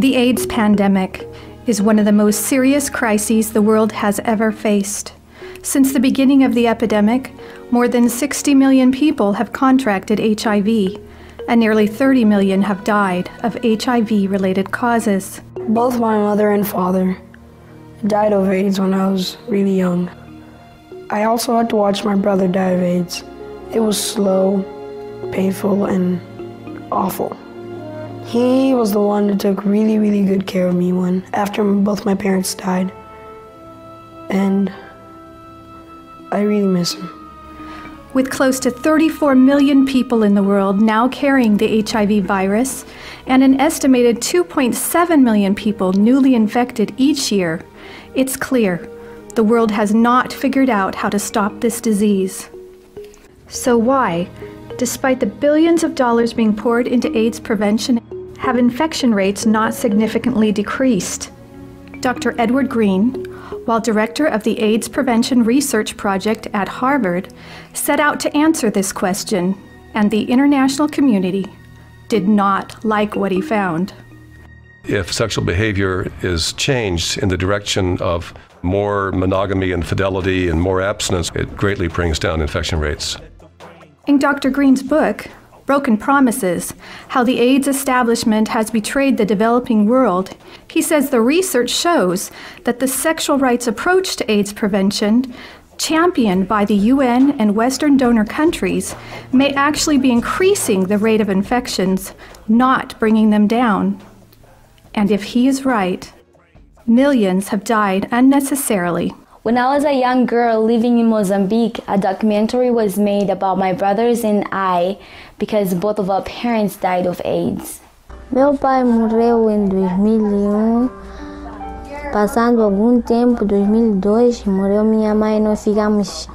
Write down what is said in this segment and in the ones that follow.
The AIDS pandemic is one of the most serious crises the world has ever faced. Since the beginning of the epidemic, more than 60 million people have contracted HIV, and nearly 30 million have died of HIV-related causes. Both my mother and father died of AIDS when I was really young. I also had to watch my brother die of AIDS. It was slow, painful, and awful. He was the one that took really, really good care of me after both my parents died. And I really miss him. With close to 34 million people in the world now carrying the HIV virus, and an estimated 2.7 million people newly infected each year, it's clear the world has not figured out how to stop this disease. So why, despite the billions of dollars being poured into AIDS prevention, have infection rates not significantly decreased? Dr. Edward Green, while director of the AIDS Prevention Research Project at Harvard, set out to answer this question, and the international community did not like what he found. If sexual behavior is changed in the direction of more monogamy and fidelity and more abstinence, it greatly brings down infection rates. In Dr. Green's book, Broken Promises, How the AIDS Establishment Has Betrayed the Developing World, he says the research shows that the sexual rights approach to AIDS prevention, championed by the UN and Western donor countries, may actually be increasing the rate of infections, not bringing them down. And if he is right, millions have died unnecessarily. When I was a young girl living in Mozambique, a documentary was made about my brothers and I because both of our parents died of AIDS. Meu pai morreu em 2001. Passando algum tempo, 2002, morreu minha mãe. Nós ficamos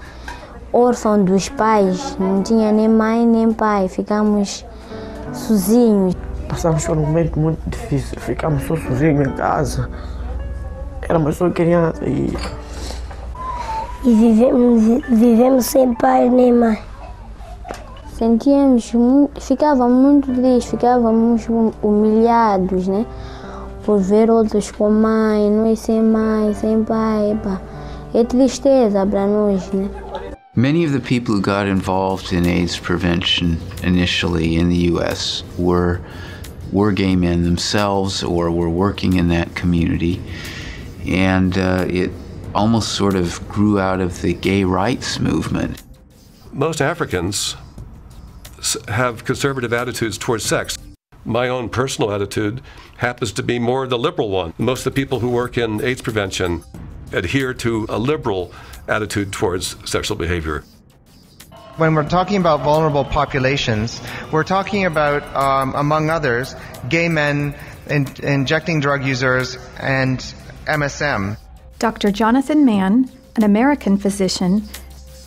órfãos dos pais. Não tinha nem mãe nem pai. Ficamos sozinhos. Passamos por um momento muito difícil. Ficamos só sozinhos em casa. Éramos só crianças e vivemos sem pai nem mãe. Ficávamos muito tristes, ficávamos humilhados, né? Por ver outros com mãe, sem pai, pá. É tristeza para nós, né? Many of the people who got involved in AIDS prevention initially in the U.S. were gay men themselves or were working in that community, and it almost sort of grew out of the gay rights movement. Most Africans have conservative attitudes towards sex. My own personal attitude happens to be more the liberal one. Most of the people who work in AIDS prevention adhere to a liberal attitude towards sexual behavior. When we're talking about vulnerable populations, we're talking about, among others, gay men, injecting drug users, and MSM. Dr. Jonathan Mann, an American physician,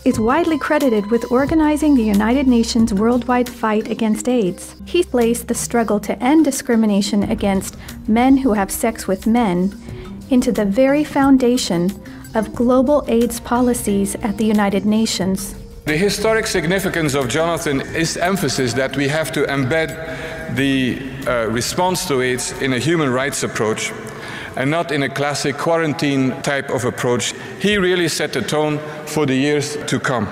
is widely credited with organizing the United Nations worldwide fight against AIDS. He placed the struggle to end discrimination against men who have sex with men into the very foundation of global AIDS policies at the United Nations. The historic significance of Jonathan's emphasis that we have to embed the response to AIDS in a human rights approach and not in a classic quarantine type of approach. He really set the tone for the years to come.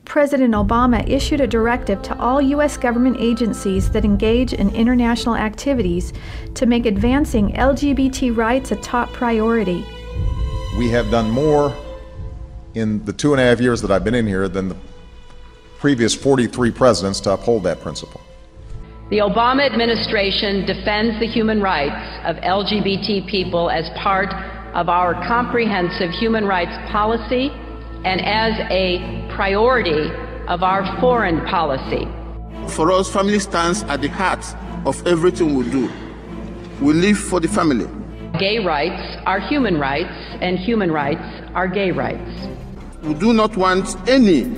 President Obama issued a directive to all U.S. government agencies that engage in international activities to make advancing LGBT rights a top priority. We have done more in the 2.5 years that I've been in here than the previous 43 presidents to uphold that principle. The Obama administration defends the human rights of LGBT people as part of our comprehensive human rights policy and as a priority of our foreign policy. For us, family stands at the heart of everything we do. We live for the family. Gay rights are human rights, and human rights are gay rights. We do not want any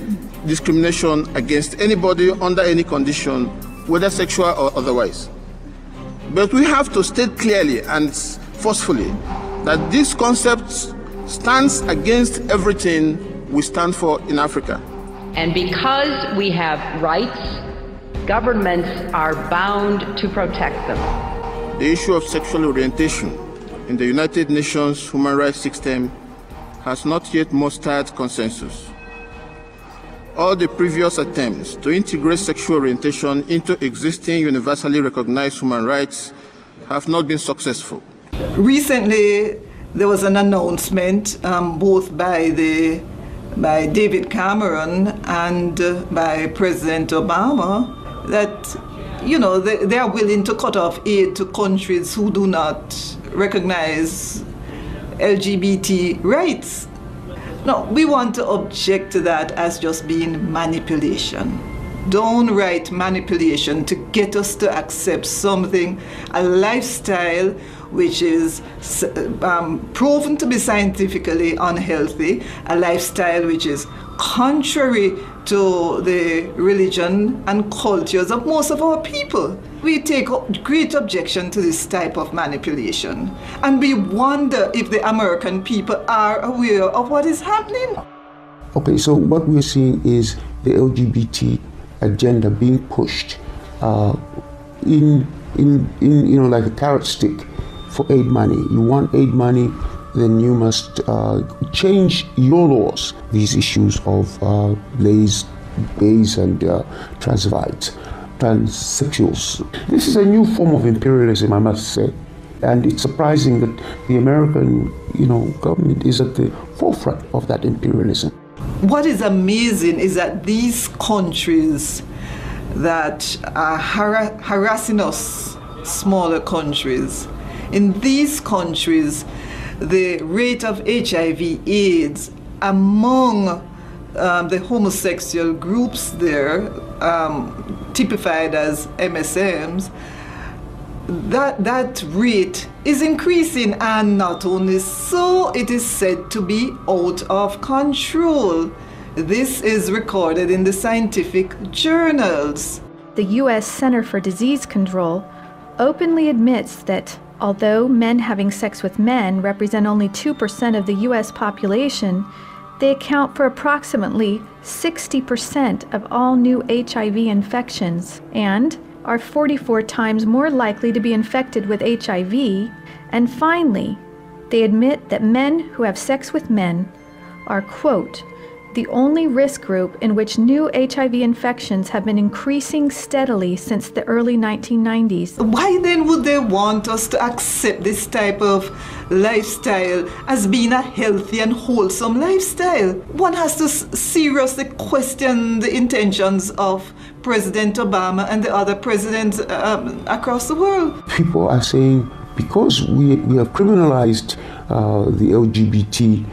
discrimination against anybody under any condition, whether sexual or otherwise. But we have to state clearly and forcefully that this concept stands against everything we stand for in Africa. And because we have rights, governments are bound to protect them. the issue of sexual orientation in the United Nations human rights system has not yet mustered consensus. All the previous attempts to integrate sexual orientation into existing universally recognized human rights have not been successful. Recently, there was an announcement both by David Cameron and by President Obama that, you know, they are willing to cut off aid to countries who do not recognize LGBT rights. No, we want to object to that as just being manipulation. Downright manipulation to get us to accept something, a lifestyle which is proven to be scientifically unhealthy, a lifestyle which is contrary to the religion and cultures of most of our people. We take great objection to this type of manipulation, and we wonder if the American people are aware of what is happening. Okay, so what we're seeing is the LGBT agenda being pushed in you know, like a carrot stick for aid money. You want aid money, then you must change your laws. These issues of gays and transsexuals. This is a new form of imperialism, I must say, and it's surprising that the American, you know, government is at the forefront of that imperialism. What is amazing is that these countries that are harassing us, smaller countries, in these countries, the rate of HIV/AIDS among the homosexual groups there, typified as MSMs, that rate is increasing, and not only so, it is said to be out of control. This is recorded in the scientific journals. The U.S. Center for Disease Control openly admits that although men having sex with men represent only 2% of the U.S. population, they account for approximately 60% of all new HIV infections and are 44 times more likely to be infected with HIV. And finally, they admit that men who have sex with men are, quote, the only risk group in which new HIV infections have been increasing steadily since the early 1990s. Why then would they want us to accept this type of lifestyle as being a healthy and wholesome lifestyle? One has to seriously question the intentions of President Obama and the other presidents across the world. People are saying because we have criminalized the LGBT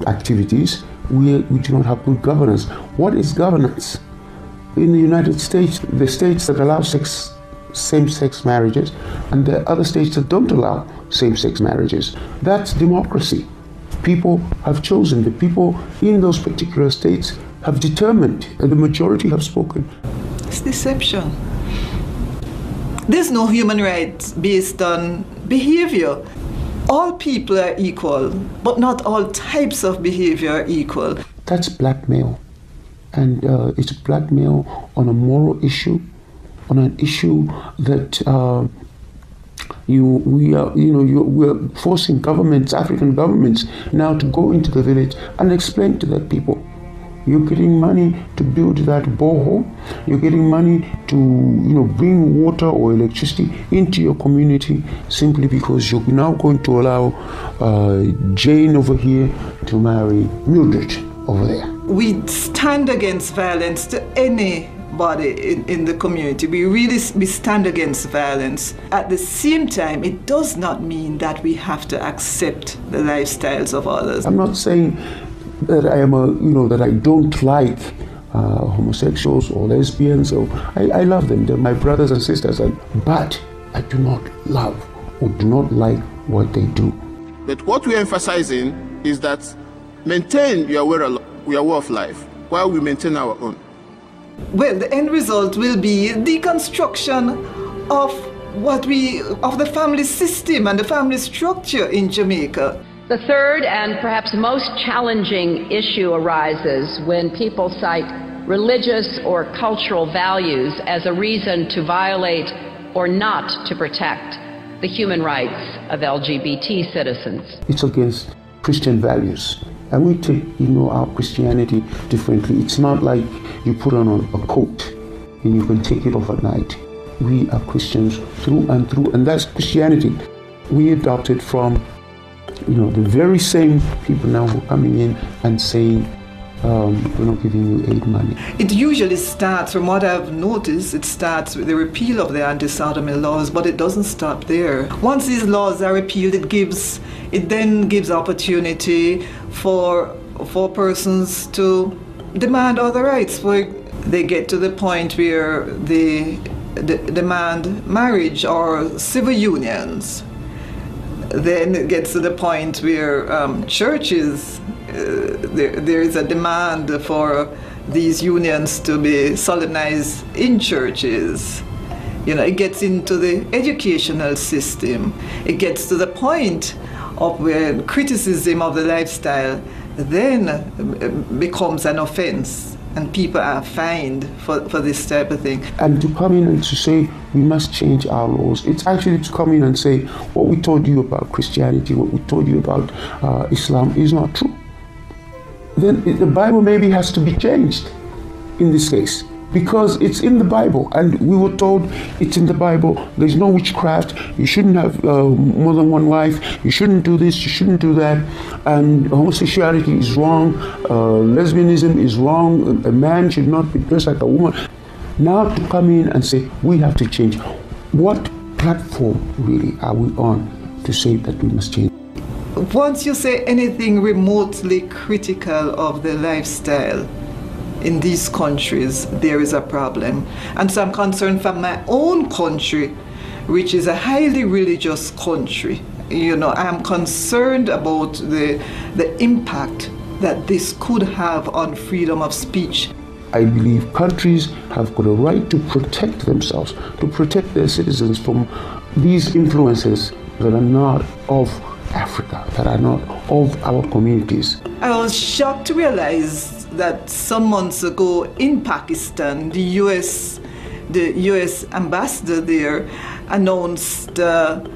activities, we do not have good governance. What is governance? In the United States, the states that allow same-sex marriages, and the other states that don't allow same-sex marriages. That's democracy. People have chosen. The people in those particular states have determined, and the majority have spoken. It's deception. There's no human rights based on behavior. All people are equal, but not all types of behavior are equal. That's blackmail. And it's blackmail on a moral issue, on an issue that we're forcing governments, African governments, now to go into the village and explain to their people. You're getting money to build that borehole. You're getting money to, bring water or electricity into your community simply because you're now going to allow Jane over here to marry Mildred over there. We stand against violence to anybody in the community. We stand against violence. At the same time, it does not mean that we have to accept the lifestyles of others. I'm not saying that I am that I don't like homosexuals or lesbians. Or I love them. They're my brothers and sisters. But I do not love or do not like what they do. But what we're emphasizing is that maintain your way of life while we maintain our own. Well, the end result will be deconstruction of the family system and the family structure in Jamaica. The third and perhaps most challenging issue arises when people cite religious or cultural values as a reason to violate or not to protect the human rights of LGBT citizens. It's against Christian values. And we take, our Christianity differently. It's not like you put on a coat and you can take it off at night. We are Christians through and through, and that's Christianity. We adopted from, the very same people now who are coming in and saying, we're not giving you aid money. It usually starts, from what I've noticed, it starts with the repeal of the anti-sodomy laws, but it doesn't stop there. Once these laws are repealed, it then gives opportunity for persons to demand other rights. They get to the point where they demand marriage or civil unions. Then it gets to the point where churches, there is a demand for these unions to be solemnized in churches. It gets into the educational system. It gets to the point of where criticism of the lifestyle then becomes an offense, and people are fined for this type of thing. And to come in and to say we must change our laws, it's actually to come in and say what we told you about Christianity, what we told you about Islam is not true. Then the Bible maybe has to be changed in this case, because it's in the Bible, and we were told it's in the Bible. There's no witchcraft. You shouldn't have more than one wife. You shouldn't do this. You shouldn't do that. And homosexuality is wrong. Lesbianism is wrong. A man should not be dressed like a woman. Now to come in and say we have to change. What platform really are we on to say that we must change? Once you say anything remotely critical of the lifestyle in these countries, there is a problem. And so I'm concerned for my own country, which is a highly religious country. I'm concerned about the impact that this could have on freedom of speech. I believe countries have got a right to protect themselves, to protect their citizens from these influences that are not of Africa, that are not of our communities. I was shocked to realize that some months ago in Pakistan, the U.S. ambassador there announced a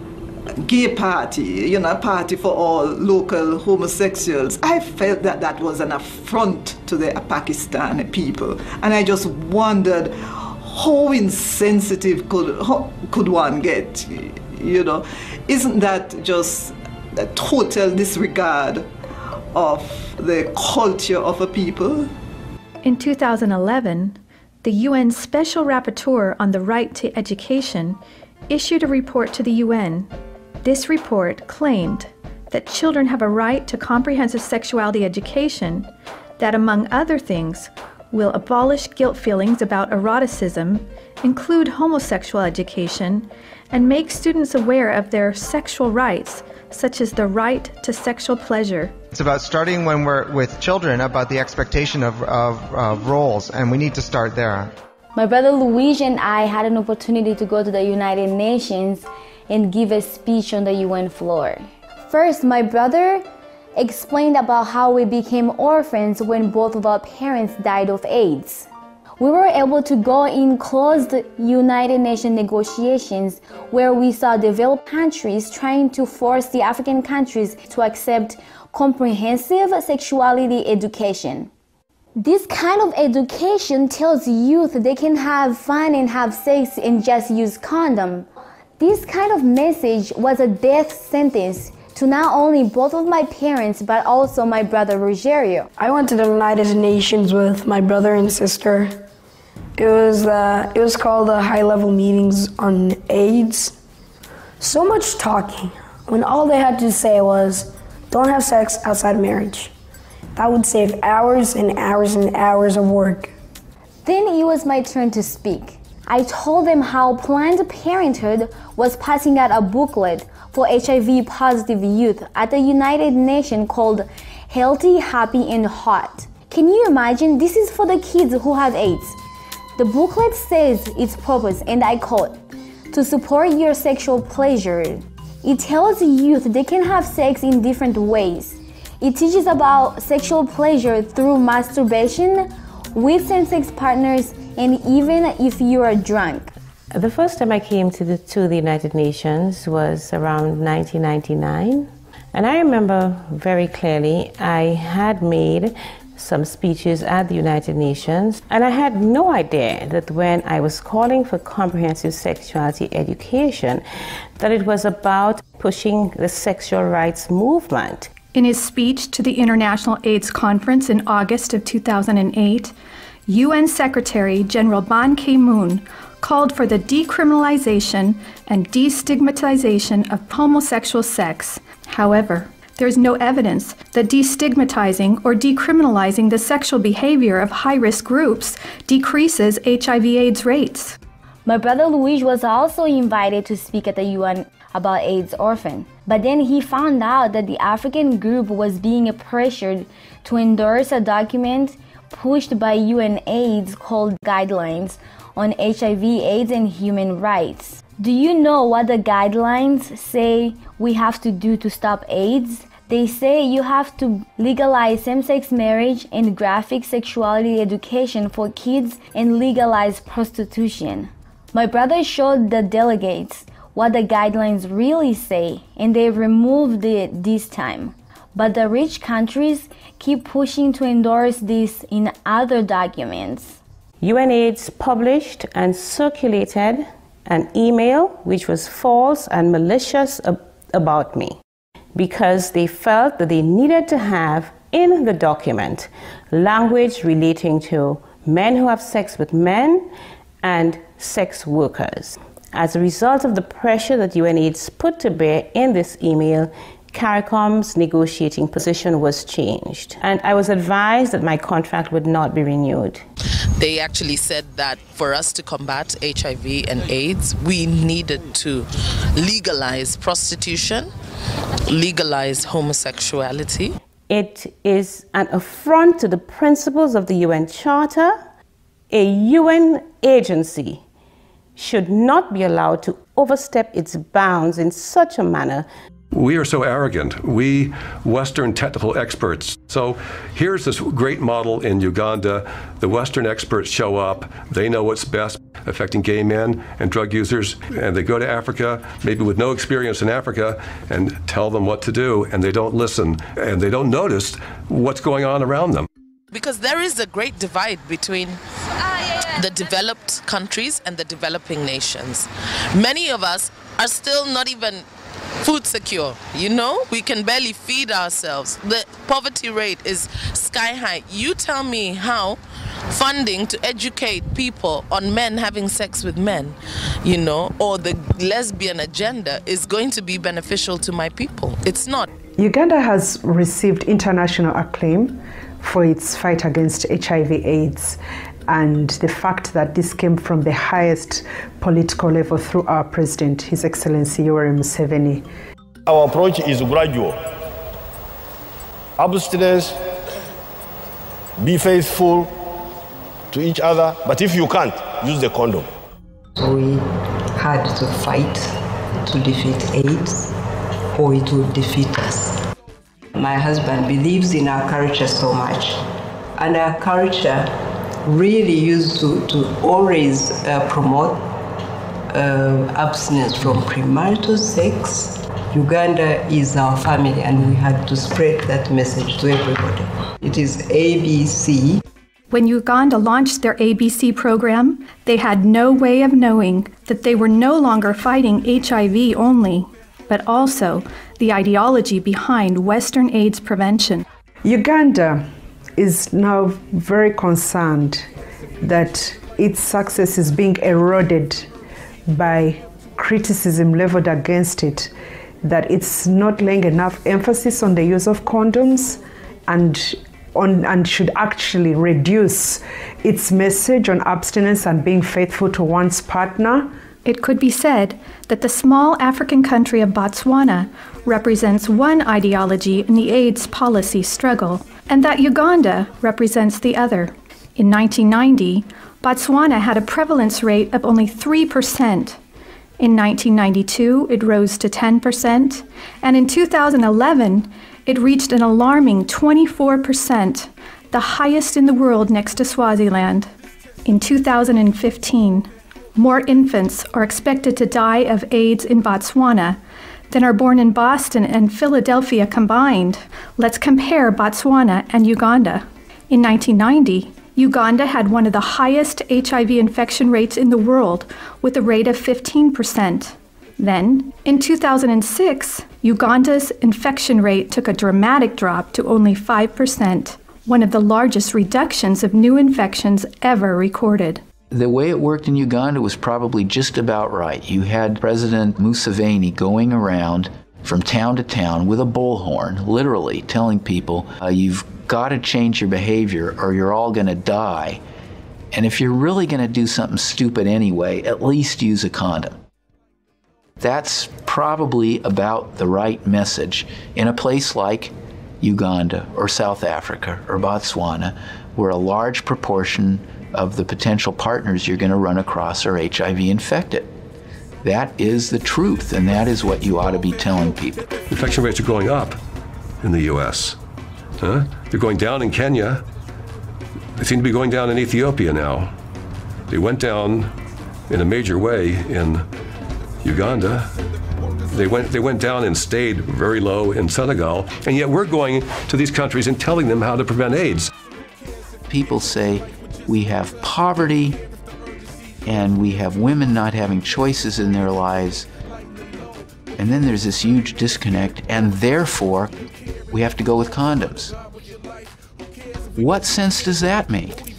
gay party, a party for all local homosexuals. I felt that was an affront to the Pakistani people, and I just wondered how insensitive could one get. Isn't that just a total disregard of the culture of a people? In 2011, the UN Special Rapporteur on the Right to Education issued a report to the UN. This report claimed that children have a right to comprehensive sexuality education that, among other things, will abolish guilt feelings about eroticism, include homosexual education, and make students aware of their sexual rights, such as the right to sexual pleasure. It's about starting when we're with children about the expectation of roles, and we need to start there. My brother Luigi and I had an opportunity to go to the United Nations and give a speech on the UN floor. First, my brother explained about how we became orphans when both of our parents died of AIDS. We were able to go in closed United Nations negotiations where we saw developed countries trying to force the African countries to accept comprehensive sexuality education. This kind of education tells youth they can have fun and have sex and just use condom. This kind of message was a death sentence to not only both of my parents but also my brother Rogerio. I went to the United Nations with my brother and sister. It was called the high-level meetings on AIDS. So much talking when all they had to say was, don't have sex outside of marriage. That would save hours and hours and hours of work. Then it was my turn to speak. I told them how Planned Parenthood was passing out a booklet for HIV-positive youth at the United Nations called Healthy, Happy, and Hot. Can you imagine? This is for the kids who have AIDS. The booklet says its purpose, and I quote, to support your sexual pleasure. It tells youth they can have sex in different ways. It teaches about sexual pleasure through masturbation, with same-sex partners, and even if you are drunk. The first time I came to the United Nations was around 1999. And I remember very clearly I had made some speeches at the United Nations, and I had no idea that when I was calling for comprehensive sexuality education, that it was about pushing the sexual rights movement. In his speech to the International AIDS Conference in August of 2008, UN Secretary General Ban Ki-moon called for the decriminalization and destigmatization of homosexual sex. However, there is no evidence that destigmatizing or decriminalizing the sexual behavior of high-risk groups decreases HIV/AIDS rates. My brother Luis was also invited to speak at the UN about AIDS orphan, but then he found out that the African group was being pressured to endorse a document pushed by UNAIDS called Guidelines on HIV/AIDS and Human Rights. Do you know what the guidelines say we have to do to stop AIDS? They say you have to legalize same-sex marriage and graphic sexuality education for kids and legalize prostitution. My brother showed the delegates what the guidelines really say, and they removed it this time. But the rich countries keep pushing to endorse this in other documents. UNAIDS published and circulated an email which was false and malicious about me, because they felt that they needed to have in the document language relating to men who have sex with men and sex workers. As a result of the pressure that UNAIDS put to bear in this email, CARICOM's negotiating position was changed, and I was advised that my contract would not be renewed. They actually said that for us to combat HIV and AIDS, we needed to legalize prostitution, legalize homosexuality. It is an affront to the principles of the UN Charter. A UN agency should not be allowed to overstep its bounds in such a manner. We are so arrogant, we Western technical experts. So here's this great model in Uganda. The Western experts show up, they know what's best affecting gay men and drug users, and they go to Africa, maybe with no experience in Africa, and tell them what to do, and they don't listen, and they don't notice what's going on around them. Because there is a great divide between the developed countries and the developing nations. Many of us are still not even food secure, you know? We can barely feed ourselves. The poverty rate is sky high. You tell me how funding to educate people on men having sex with men, you know, or the lesbian agenda is going to be beneficial to my people. It's not. Uganda has received international acclaim for its fight against HIV/AIDS, and the fact that this came from the highest political level through our president, His Excellency Yoweri Museveni. Our approach is gradual. Abstinence, be faithful to each other, but if you can't, use the condom. We had to fight to defeat AIDS, or it would defeat us. My husband believes in our culture so much, and our culture really used to always promote abstinence from premarital sex. Uganda is our family, and we had to spread that message to everybody. It is ABC. When Uganda launched their ABC program, they had no way of knowing that they were no longer fighting HIV only, but also the ideology behind Western AIDS prevention. Uganda is now very concerned that its success is being eroded by criticism leveled against it, that it's not laying enough emphasis on the use of condoms and should actually reduce its message on abstinence and being faithful to one's partner. It could be said that the small African country of Botswana represents one ideology in the AIDS policy struggle, and that Uganda represents the other. In 1990, Botswana had a prevalence rate of only 3%. In 1992, it rose to 10%, and in 2011, it reached an alarming 24%, the highest in the world next to Swaziland. In 2015, More infants are expected to die of AIDS in Botswana than are born in Boston and Philadelphia combined. Let's compare Botswana and Uganda. In 1990, Uganda had one of the highest HIV infection rates in the world, with a rate of 15%. Then, in 2006, Uganda's infection rate took a dramatic drop to only 5%, one of the largest reductions of new infections ever recorded. The way it worked in Uganda was probably just about right. You had President Museveni going around from town to town with a bullhorn, literally telling people, you've got to change your behavior or you're all going to die. And if you're really going to do something stupid anyway, at least use a condom. That's probably about the right message in a place like Uganda or South Africa or Botswana, where a large proportion of the potential partners you're going to run across are HIV infected. That is the truth, and that is what you ought to be telling people. Infection rates are going up in the U.S. They're going down in Kenya. They seem to be going down in Ethiopia now. They went down in a major way in Uganda. They went down and stayed very low in Senegal, and yet we're going to these countries and telling them how to prevent AIDS. People say we have poverty and we have women not having choices in their lives, and then there's this huge disconnect, and therefore we have to go with condoms. What sense does that make?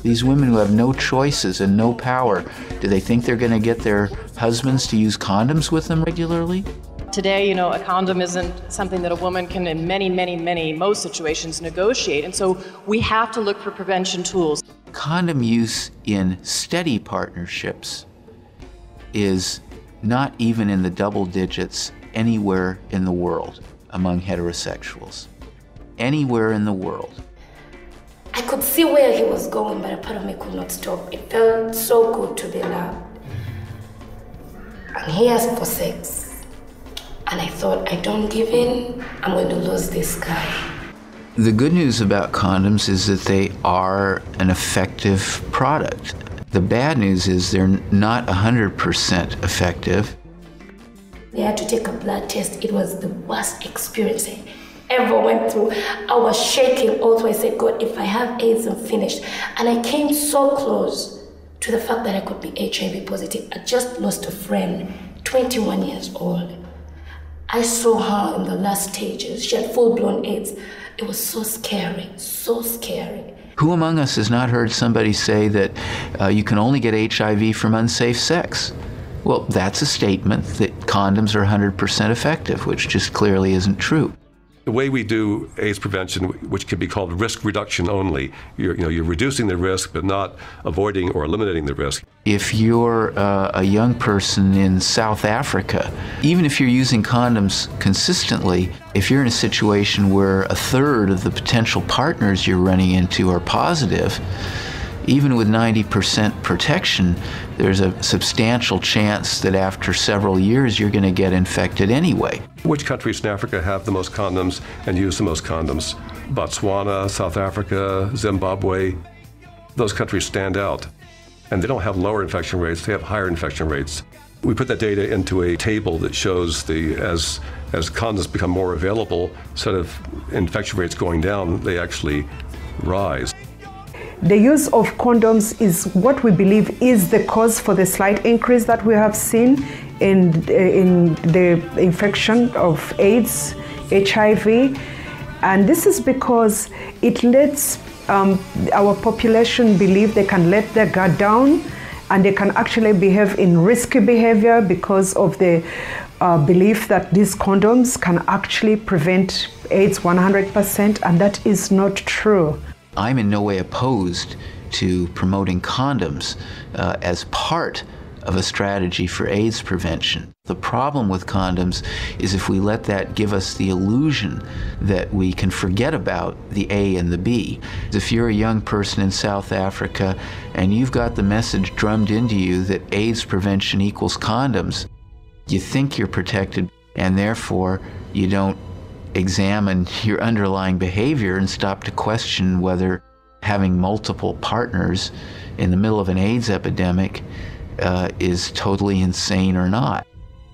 These women who have no choices and no power, do they think they're going to get their husbands to use condoms with them regularly? Today, a condom isn't something that a woman can, in most situations, negotiate. And so we have to look for prevention tools. Condom use in steady partnerships is not even in the double digits anywhere in the world among heterosexuals. Anywhere in the world. I could see where he was going, but a part of me could not stop. It felt so good to be loved. And he asked for sex. And I thought, I don't give in, I'm going to lose this guy. The good news about condoms is that they are an effective product. The bad news is they're not 100% effective. They had to take a blood test. It was the worst experience I ever went through. I was shaking all through. I said, God, if I have AIDS, I'm finished. And I came so close to the fact that I could be HIV positive. I just lost a friend, 21 years old. I saw her in the last stages. She had full-blown AIDS. It was so scary, so scary. Who among us has not heard somebody say that you can only get HIV from unsafe sex? Well, that's a statement that condoms are 100% effective, which just clearly isn't true. The way we do AIDS prevention, which can be called risk reduction only, you're reducing the risk but not avoiding or eliminating the risk. If you're a young person in South Africa, even if you're using condoms consistently, if you're in a situation where a third of the potential partners you're running into are positive, even with 90% protection, there's a substantial chance that after several years you're going to get infected anyway. Which countries in Africa have the most condoms and use the most condoms? Botswana, South Africa, Zimbabwe. Those countries stand out. And they don't have lower infection rates, they have higher infection rates. We put that data into a table that shows as condoms become more available, instead of infection rates going down, they actually rise. The use of condoms is what we believe is the cause for the slight increase that we have seen in the infection of AIDS, HIV. And this is because it lets our population believe they can let their guard down and they can actually behave in risky behavior because of the belief that these condoms can actually prevent AIDS 100%, and that is not true. I'm in no way opposed to promoting condoms as part of a strategy for AIDS prevention. The problem with condoms is if we let that give us the illusion that we can forget about the A and the B. If you're a young person in South Africa and you've got the message drummed into you that AIDS prevention equals condoms, you think you're protected, and therefore you don't examine your underlying behavior and stop to question whether having multiple partners in the middle of an AIDS epidemic is totally insane or not.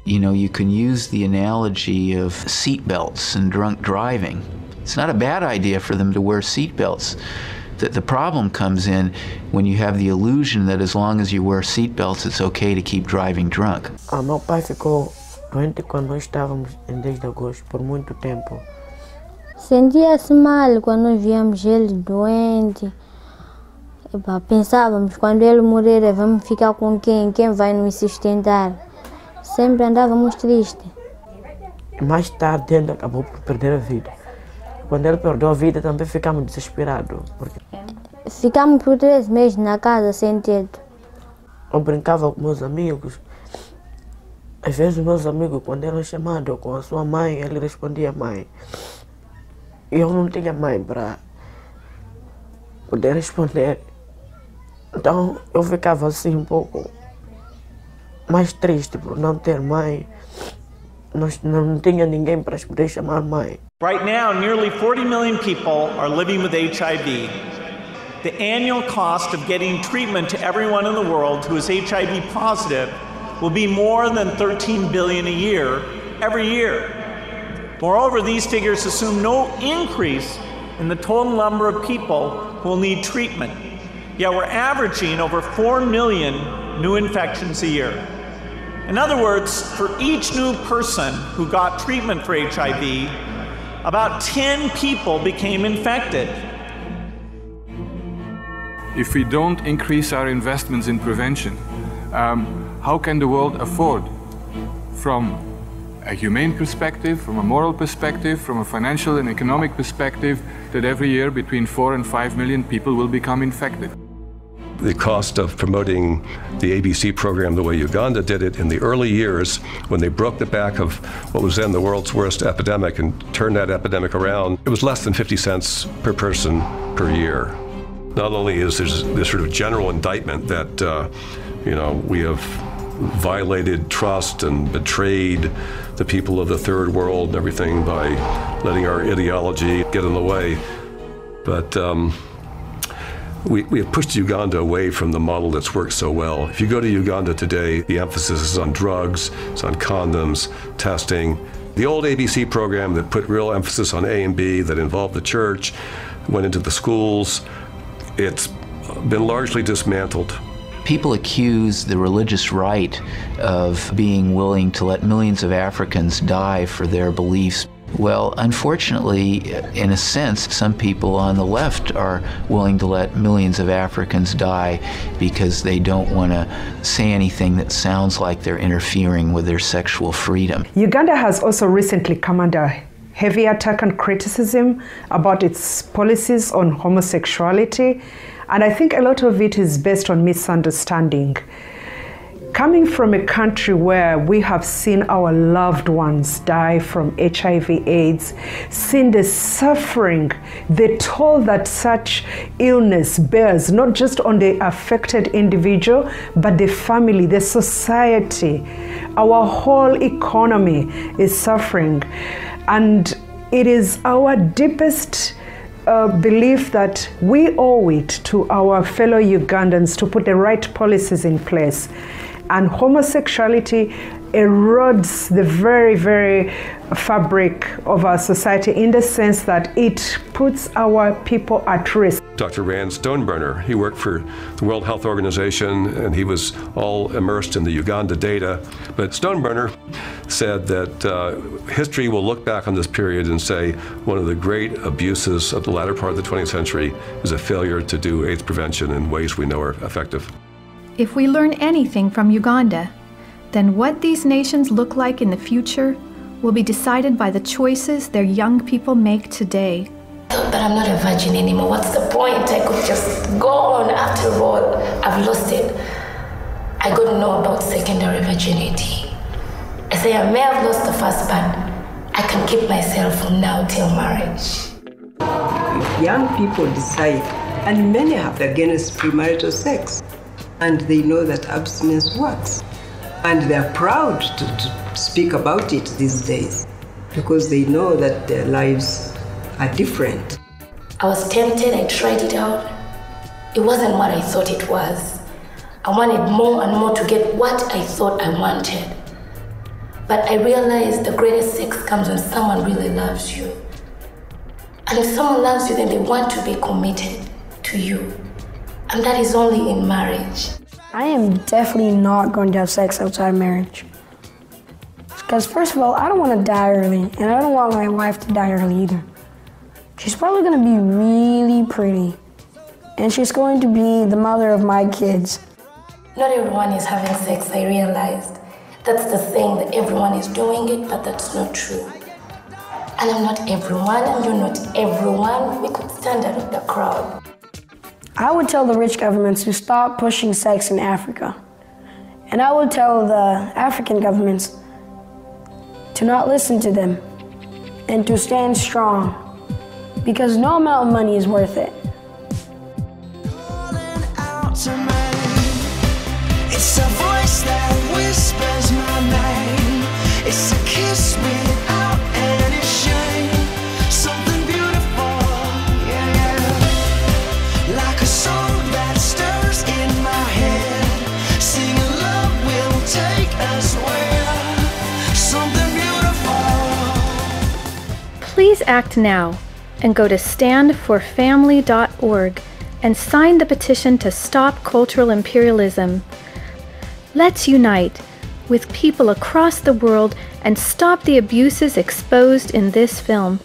You know, you can use the analogy of seatbelts and drunk driving. It's not a bad idea for them to wear seatbelts. The problem comes in when you have the illusion that as long as you wear seatbelts, it's okay to keep driving drunk. Meu pai ficou doente quando nós estávamos em 10 de agosto, por muito tempo. Sentia-se mal quando nós víamos ele doente. Pensávamos, quando ele morrer, vamos ficar com quem? Quem vai nos sustentar? Sempre andávamos tristes. Mais tarde, ele acabou por perder a vida. Quando ele perdeu a vida, também ficamos desesperados. Porque... Ficamos por 3 meses na casa sem teto. Eu brincava com meus amigos. Às vezes, meus amigos, quando eram chamados com a sua mãe, ele respondia mãe. E eu não tinha mãe para poder responder. Então, eu ficava assim um pouco mais triste por não ter mãe. Não tinha ninguém para poder chamar mãe. Right now, nearly 40 million people are living with HIV. The annual cost of getting treatment to everyone in the world who is HIV positive will be more than $13 billion a year, every year. Moreover, these figures assume no increase in the total number of people who will need treatment. Yet we're averaging over 4 million new infections a year. In other words, for each new person who got treatment for HIV, about 10 people became infected. If we don't increase our investments in prevention, how can the world afford, from a humane perspective, from a moral perspective, from a financial and economic perspective, that every year between 4 and 5 million people will become infected? The cost of promoting the ABC program the way Uganda did it in the early years, when they broke the back of what was then the world's worst epidemic and turned that epidemic around, it was less than 50 cents per person per year. Not only is there this sort of general indictment that we have violated trust and betrayed the people of the third world and everything by letting our ideology get in the way, but we have pushed Uganda away from the model that's worked so well. If you go to Uganda today, the emphasis is on drugs, it's on condoms, testing. The old ABC program that put real emphasis on A and B, that involved the church, went into the schools, it's been largely dismantled. People accuse the religious right of being willing to let millions of Africans die for their beliefs. Well, unfortunately, in a sense, some people on the left are willing to let millions of Africans die because they don't want to say anything that sounds like they're interfering with their sexual freedom. Uganda has also recently come under heavy attack and criticism about its policies on homosexuality, and I think a lot of it is based on misunderstanding. Coming from a country where we have seen our loved ones die from HIV/AIDS, seen the suffering, the toll that such illness bears, not just on the affected individual, but the family, the society, our whole economy is suffering. And it is our deepest belief that we owe it to our fellow Ugandans to put the right policies in place. And homosexuality erodes the very, very fabric of our society in the sense that it puts our people at risk. Dr. Rand Stoneburner, he worked for the World Health Organization and he was all immersed in the Uganda data. But Stoneburner said that history will look back on this period and say one of the great abuses of the latter part of the 20th century is a failure to do AIDS prevention in ways we know are effective. If we learn anything from Uganda, then what these nations look like in the future will be decided by the choices their young people make today. But I'm not a virgin anymore. What's the point? I could just go on. After all, I've lost it. I got to know about secondary virginity. I say I may have lost the first, but I can keep myself from now till marriage. Young people decide, and many are against premarital sex. And they know that abstinence works. And they're proud to speak about it these days because they know that their lives are different. I was tempted, I tried it out. it wasn't what I thought it was. I wanted more and more to get what I thought I wanted. But I realized the greatest sex comes when someone really loves you. And if someone loves you, then they want to be committed to you. And that is only in marriage. I am definitely not going to have sex outside marriage. Because first of all, I don't want to die early, and I don't want my wife to die early either. She's probably going to be really pretty, and she's going to be the mother of my kids. Not everyone is having sex, I realized. That's the thing, that everyone is doing it, but that's not true. And I'm not everyone, and you're not everyone. We could stand out of the crowd. I would tell the rich governments to stop pushing sex in Africa. And I would tell the African governments to not listen to them and to stand strong, because no amount of money is worth it. It's a voice that whispers my name. It's a kiss without any shame. Something beautiful, yeah. Like a song that stirs in my head. Singing love will take us where. Something beautiful. Please act now and go to standforfamily.org and sign the petition to stop cultural imperialism. Let's unite with people across the world and stop the abuses exposed in this film.